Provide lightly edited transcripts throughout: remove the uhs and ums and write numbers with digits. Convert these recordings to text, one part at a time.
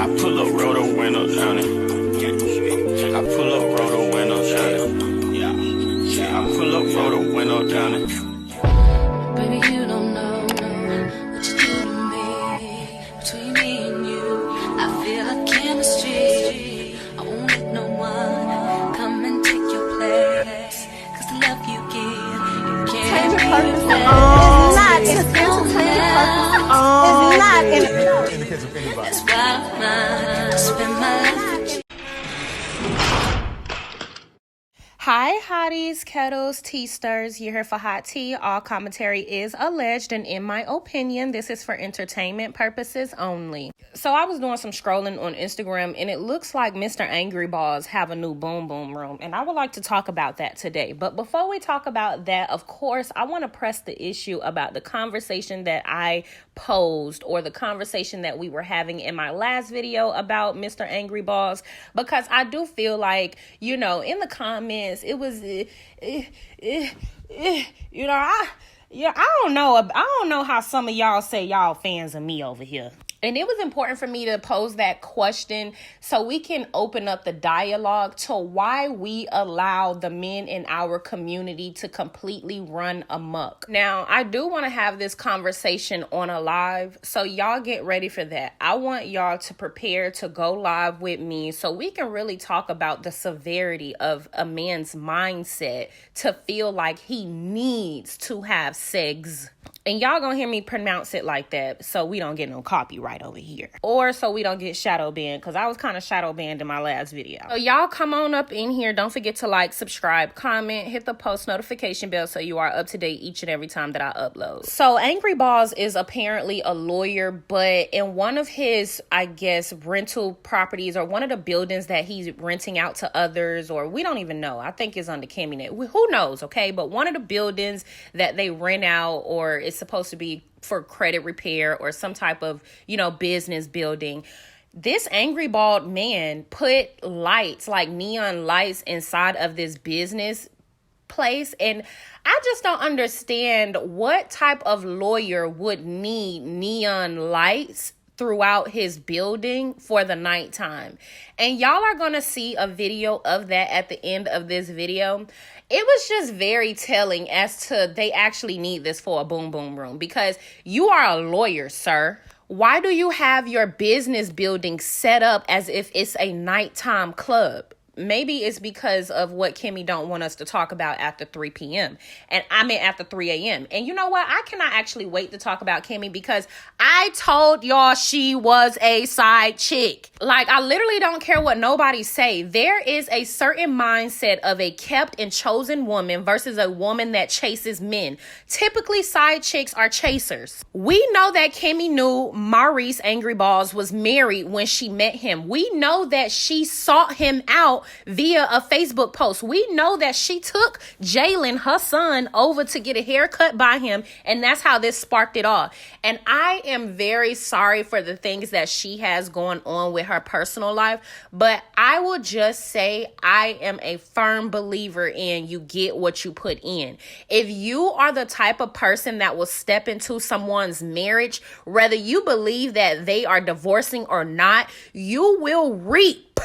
I pull up, roll the window down it. I pull up, roll the window down it. I pull up, roll the window down it. Baby, you don't know what you do to me. Between me and you, I feel like chemistry. I won't let no one come and take your place. Cause the love you give, you can't replace. It's not in the case of anybody. That's why I spend my life with you. Hi, hotties, kettles, tea stirs. You're here for hot tea. All commentary is alleged, and in my opinion, this is for entertainment purposes only. So I was doing some scrolling on Instagram, and it looks like Mr. Angry Balls have a new boom boom room, and I would like to talk about that today. But before we talk about that, of course, I want to press the issue about the conversation that I posed, or the conversation that we were having in my last video about Mr. Angry Balls, because I do feel like, you know, in the comments, it was, I don't know how some of y'all say y'all fans of me over here. And it was important for me to pose that question so we can open up the dialogue to why we allow the men in our community to completely run amok. Now, I do want to have this conversation on a live, so y'all get ready for that. I want y'all to prepare to go live with me so we can really talk about the severity of a man's mindset to feel like he needs to have sex. And y'all gonna hear me pronounce it like that so we don't get no copyright over here. Or so we don't get shadow banned, because I was kind of shadow banned in my last video. So y'all come on up in here. Don't forget to like, subscribe, comment, hit the post notification bell so you are up to date each and every time that I upload. So Angry Balls is apparently a lawyer, but in one of his, I guess, rental properties, or one of the buildings that he's renting out to others, or we don't even know. I think it's under Kimmy. Who knows, okay? But one of the buildings that they rent out, or it's supposed to be for credit repair or some type of, you know, business building, this angry bald man put lights, like neon lights, inside of this business place. And I just don't understand what type of lawyer would need neon lights throughout his building for the nighttime. And y'all are gonna see a video of that at the end of this video. It was just very telling as to they actually need this for a boom boom room, because you are a lawyer, sir. Why do you have your business building set up as if it's a nighttime club? Maybe it's because of what Kimmy don't want us to talk about after 3 p.m. And I mean after 3 a.m. And you know what? I cannot actually wait to talk about Kimmy, because I told y'all she was a side chick. Like, I literally don't care what nobody say. There is a certain mindset of a kept and chosen woman versus a woman that chases men. Typically, side chicks are chasers. We know that Kimmy knew Maurice Angry Balls was married when she met him. We know that she sought him out via a Facebook post. We know that she took Jalen, her son, over to get a haircut by him, and that's how this sparked it all. And I am very sorry for the things that she has going on with her personal life, but I will just say I am a firm believer in you get what you put in. If you are the type of person that will step into someone's marriage, whether you believe that they are divorcing or not, you will reap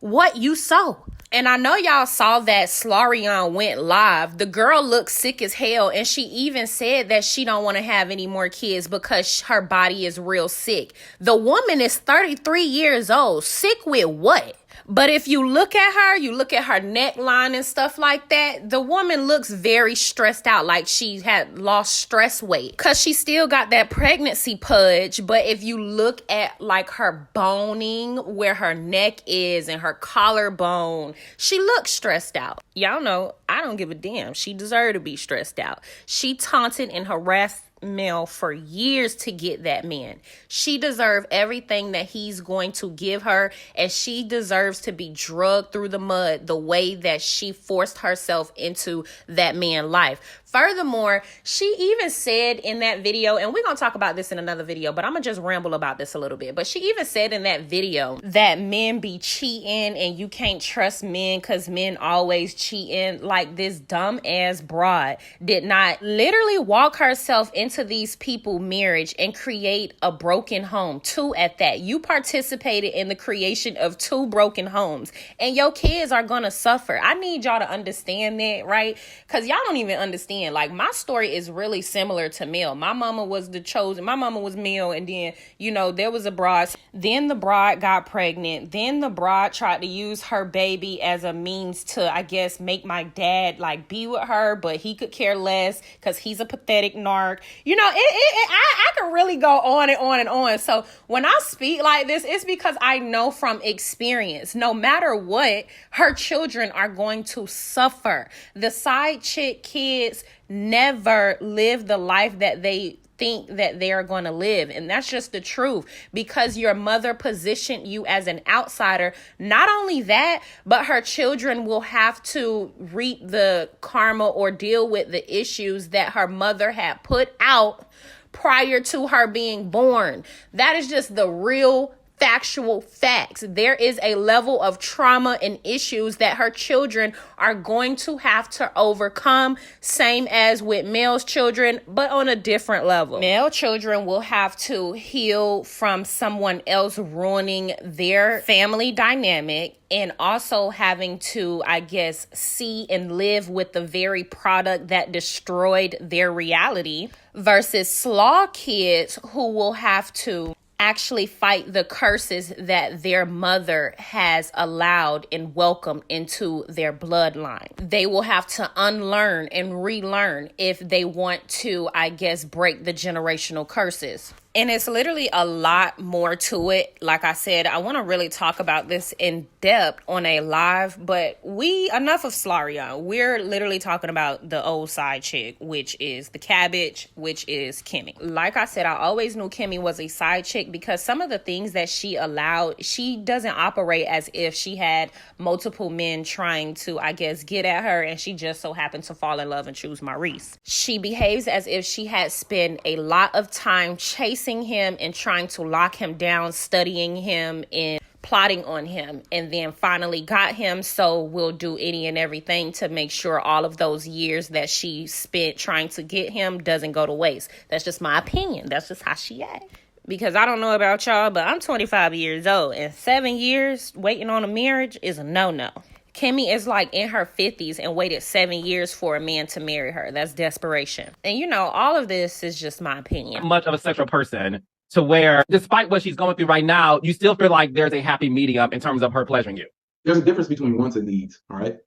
what you sow. And I know y'all saw that Slarion went live. The girl looked sick as hell, and she even said that she don't want to have any more kids because her body is real sick. The woman is 33 years old. Sick with what? But if you look at her, you look at her neckline and stuff like that, the woman looks very stressed out, like she had lost stress weight, because she still got that pregnancy pudge. But if you look at like her boning, where her neck is and her collarbone, she looks stressed out. Y'all know, I don't give a damn. She deserved to be stressed out. She taunted and harassed male for years to get that man. She deserves everything that he's going to give her, and she deserves to be drugged through the mud the way that she forced herself into that man's life. Furthermore, she even said in that video, and we're going to talk about this in another video, but I'm going to just ramble about this a little bit. But she even said in that video that men be cheating and you can't trust men because men always cheating. Like, this dumb ass broad did not literally walk herself into these people's marriage and create a broken home. 2 at that. You participated in the creation of 2 broken homes, and your kids are going to suffer. I need y'all to understand that, right? Because y'all don't even understand. Like, my story is really similar to Mel. My mama was my mama was Mel, and then, you know, there was a broad. Then the broad got pregnant. Then the broad tried to use her baby as a means to, I guess, make my dad, like, be with her, but he could care less because he's a pathetic narc. You know, I could really go on and on and on. So when I speak like this, it's because I know from experience, no matter what, her children are going to suffer. The side chick kids never live the life that they think that they are going to live. And that's just the truth, because your mother positioned you as an outsider. Not only that, but her children will have to reap the karma or deal with the issues that her mother had put out prior to her being born. That is just the real factual facts. There is a level of trauma and issues that her children are going to have to overcome, same as with Mel's children, but on a different level. Male children will have to heal from someone else ruining their family dynamic, and also having to, I guess, see and live with the very product that destroyed their reality, versus slaw kids who will have to actually fight the curses that their mother has allowed and welcomed into their bloodline. They will have to unlearn and relearn if they want to, I guess, break the generational curses. And it's literally a lot more to it. Like I said, I want to really talk about this in depth on a live, but enough of Slaria. We're literally talking about the old side chick, which is the cabbage, which is Kimmy. Like I said, I always knew Kimmy was a side chick because some of the things that she allowed, she doesn't operate as if she had multiple men trying to, I guess, get at her, and she just so happened to fall in love and choose Maurice. She behaves as if she had spent a lot of time chasing him and trying to lock him down, studying him and plotting on him, and then finally got him. So we'll do any and everything to make sure all of those years that she spent trying to get him doesn't go to waste. That's just my opinion. That's just how she acts. Because I don't know about y'all, but I'm 25 years old, and 7 years waiting on a marriage is a no-no. Kimmy is like in her 50s and waited 7 years for a man to marry her. That's desperation. And you know, all of this is just my opinion. Much of a sexual person to where, despite what she's going through right now, you still feel like there's a happy medium in terms of her pleasuring you. There's a difference between wants and needs, all right?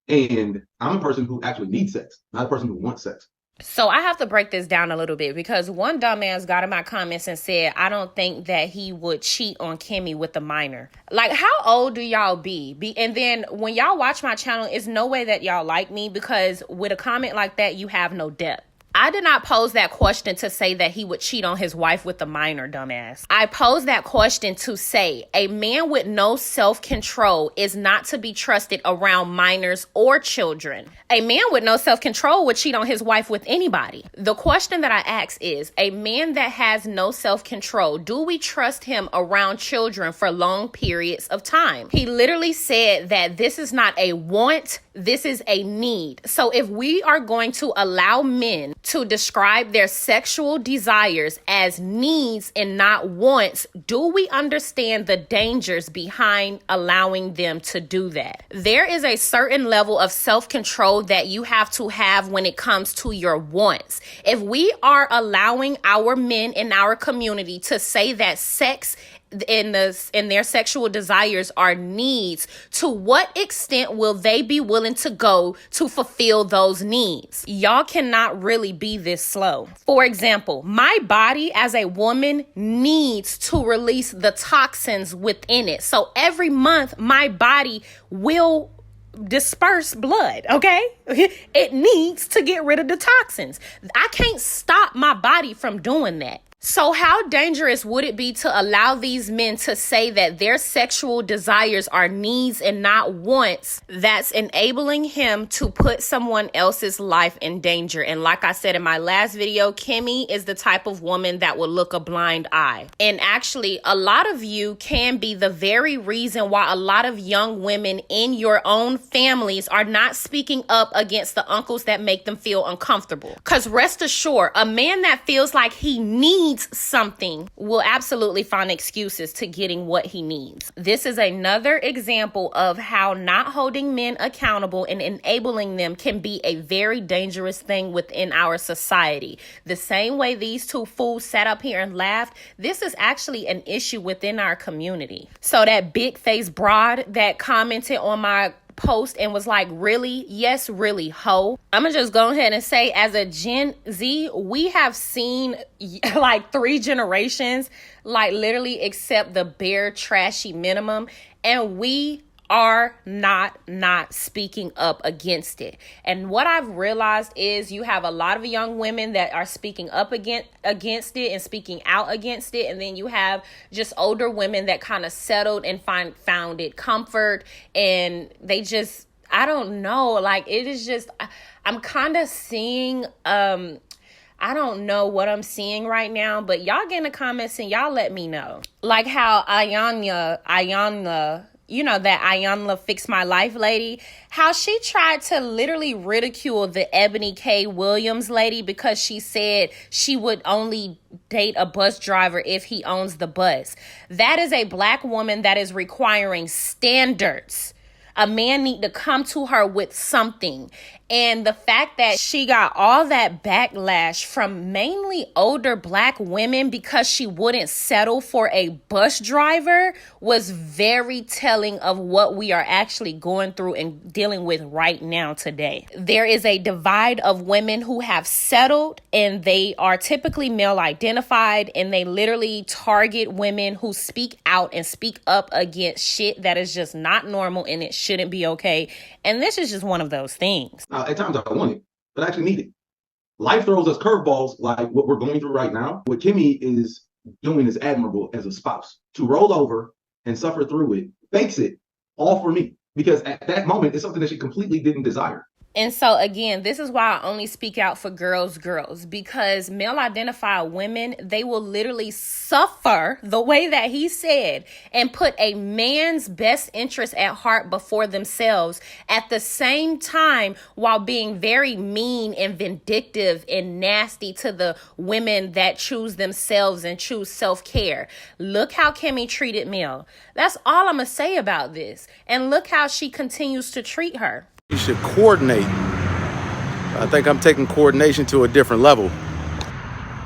And I'm a person who actually needs sex, not a person who wants sex. So I have to break this down a little bit, because one dumbass got in my comments and said, I don't think that he would cheat on Kimmy with a minor. Like, how old do y'all be? And then when y'all watch my channel, it's no way that y'all like me, because with a comment like that, you have no depth. I did not pose that question to say that he would cheat on his wife with a minor, dumbass. I posed that question to say a man with no self-control is not to be trusted around minors or children. A man with no self-control would cheat on his wife with anybody. The question that I ask is, a man that has no self-control, do we trust him around children for long periods of time? He literally said that this is not a want, this is a need. So if we are going to allow men to describe their sexual desires as needs and not wants, do we understand the dangers behind allowing them to do that? There is a certain level of self-control that you have to have when it comes to your wants. If we are allowing our men in our community to say that sex in their sexual desires are needs, to what extent will they be willing to go to fulfill those needs? Y'all cannot really be this slow. For example, my body as a woman needs to release the toxins within it. So every month my body will disperse blood, okay? It needs to get rid of the toxins. I can't stop my body from doing that. So how dangerous would it be to allow these men to say that their sexual desires are needs and not wants, that's enabling him to put someone else's life in danger? And like I said in my last video, Kimmy is the type of woman that will look a blind eye. And actually, a lot of you can be the very reason why a lot of young women in your own families are not speaking up against the uncles that make them feel uncomfortable. Because rest assured, a man that feels like he needs something will absolutely find excuses to getting what he needs. This is another example of how not holding men accountable and enabling them can be a very dangerous thing within our society. The same way these two fools sat up here and laughed, this is actually an issue within our community. So that big face broad that commented on my post and was like, really? Yes, really, ho. I'm gonna just go ahead and say, as a Gen Z, we have seen like 3 generations, like literally accept the bare trashy minimum, and we are not speaking up against it. And what I've realized is you have a lot of young women that are speaking up against it and speaking out against it, and then you have just older women that kind of settled and found it comfort, and they just, I don't know, like it is just, I'm kind of seeing I don't know what I'm seeing right now, but y'all get in the comments and y'all let me know. Like how Ayanna, you know, that Ayanna Fix My Life lady, how she tried to literally ridicule the Ebony K. Williams lady because she said she would only date a bus driver if he owns the bus. That is a black woman that is requiring standards. A man need to come to her with something. And the fact that she got all that backlash from mainly older black women because she wouldn't settle for a bus driver was very telling of what we are actually going through and dealing with right now today. There is a divide of women who have settled, and they are typically male identified, and they literally target women who speak out and speak up against shit that is just not normal and it shouldn't be okay. And this is just one of those things. At times I want it, but I actually need it. Life throws us curveballs like what we're going through right now. What Kimmy is doing is admirable as a spouse. To roll over and suffer through it, fakes it, all for me. Because at that moment, it's something that she completely didn't desire. And so, again, this is why I only speak out for girls, because male-identified women, they will literally suffer the way that he said and put a man's best interest at heart before themselves at the same time while being very mean and vindictive and nasty to the women that choose themselves and choose self-care. Look how Kimmy treated Mel. That's all I'm going to say about this. And look how she continues to treat her. You should coordinate. I think I'm taking coordination to a different level.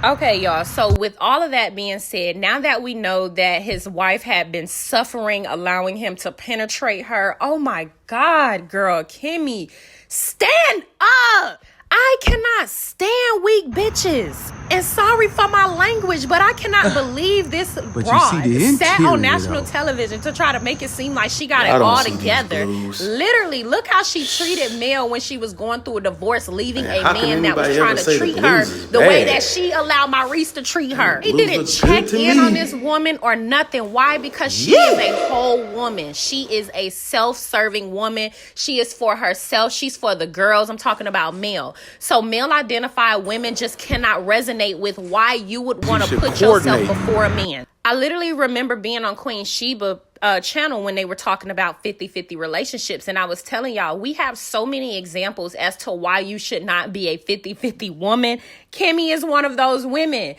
Okay, y'all. So with all of that being said, now that we know that his wife had been suffering, allowing him to penetrate her, oh my God, girl, Kimmy, stand up. I cannot stand weak bitches. And sorry for my language, but I cannot believe this broad sat on national television to try to make it seem like she got it all together. Literally, look how she treated Mel when she was going through a divorce, leaving a man that was trying to treat her the way that she allowed Maurice to treat her. He didn't check in on this woman or nothing. Why? Because she is a whole woman. She is a self-serving woman. She is for herself. She's for the girls. I'm talking about Mel. So male-identified women just cannot resonate with why you would want to put yourself before a man. I literally remember being on Queen Sheba channel when they were talking about 50-50 relationships, and I was telling y'all we have so many examples as to why you should not be a 50-50 woman. Kimmy is one of those women.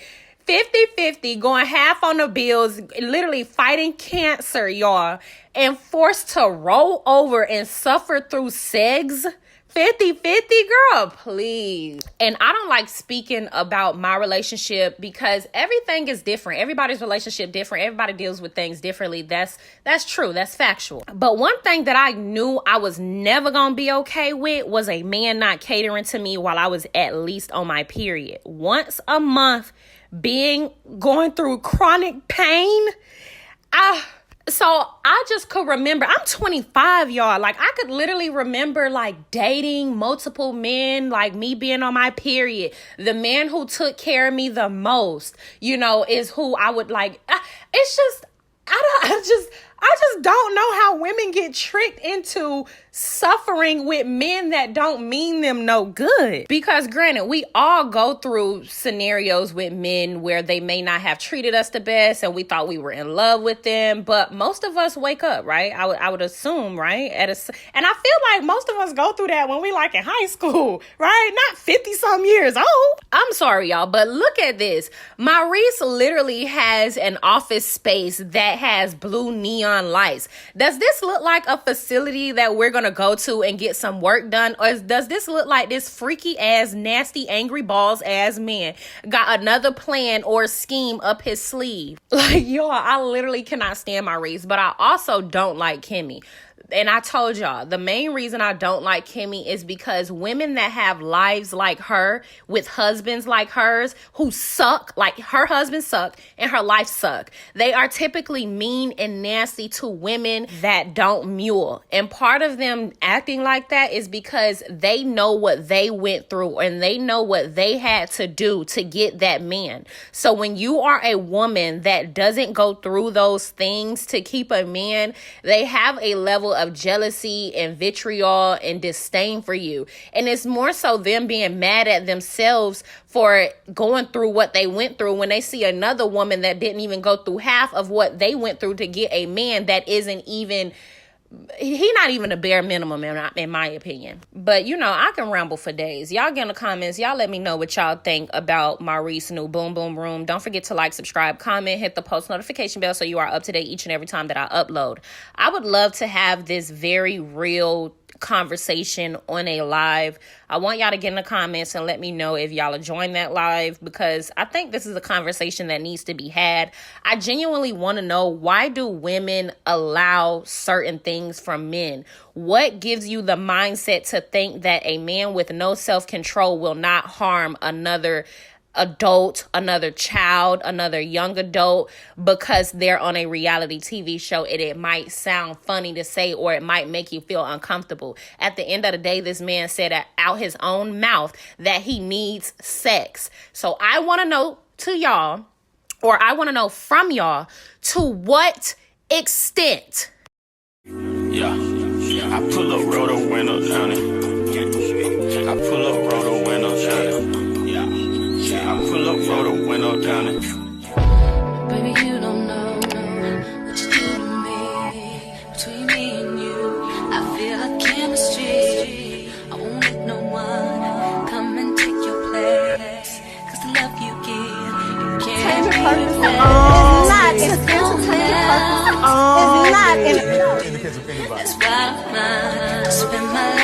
50-50, going half on the bills, literally fighting cancer, y'all, and forced to roll over and suffer through segs. 50-50, girl, please. And I don't like speaking about my relationship because everything is different. Everybody's relationship different. Everybody deals with things differently. That's true. That's factual. But one thing that I knew I was never going to be okay with was a man not catering to me while I was at least on my period. Once a month, going through chronic pain. So I just could remember, I'm 25, y'all. Like, I could literally remember, like, dating multiple men, like me being on my period. The man who took care of me the most, you know, is who I would like. It's just, I just don't know how women get tricked into suffering with men that don't mean them no good. Because granted, we all go through scenarios with men where they may not have treated us the best and we thought we were in love with them, but most of us wake up, right? I would assume, right? And I feel like most of us go through that when we like in high school, right? Not 50 some years old. I'm sorry, y'all, but look at this. Maurice literally has an office space that has blue neon lights. Does this look like a facility that we're going to go to and get some work done? Or does this look like this freaky ass, nasty, angry balls ass man got another plan or scheme up his sleeve? Like, y'all, I literally cannot stand Maurice, but I also don't like Kimmy. And I told y'all, the main reason I don't like Kimmy is because women that have lives like her, with husbands like hers, who suck, like her husband suck and her life suck, they are typically mean and nasty to women that don't mule. And part of them acting like that is because they know what they went through and they know what they had to do to get that man. So when you are a woman that doesn't go through those things to keep a man, they have a level of jealousy and vitriol and disdain for you. And it's more so them being mad at themselves for going through what they went through when they see another woman that didn't even go through half of what they went through to get a man that isn't even, he not even a bare minimum in my opinion. But you know, I can ramble for days. Y'all get in the comments. Y'all let me know what y'all think about Maurice's new Boom Boom Room. Don't forget to like, subscribe, comment, hit the post notification bell so you are up to date each and every time that I upload. I would love to have this very real conversation on a live. I want y'all to get in the comments and let me know if y'all are joining that live, because I think this is a conversation that needs to be had. I genuinely want to know, why do women allow certain things from men? What gives you the mindset to think that a man with no self-control will not harm another adult, another child, another young adult, because they're on a reality TV show and it might sound funny to say, or it might make you feel uncomfortable? At the end of the day, this man said out his own mouth that he needs sex. So I want to know to y'all, or I want to know from y'all, to what extent? Yeah, I pull up, roll the window down it. I pull up, roll the window down it. I pull up, roll the window down it. Baby, you don't know what you do to me. Between me and you, I feel like chemistry. I won't let no one come and take your place. 'Cause the love you give, you can't replace. It's not in the kids of anybody. That's why I spend my life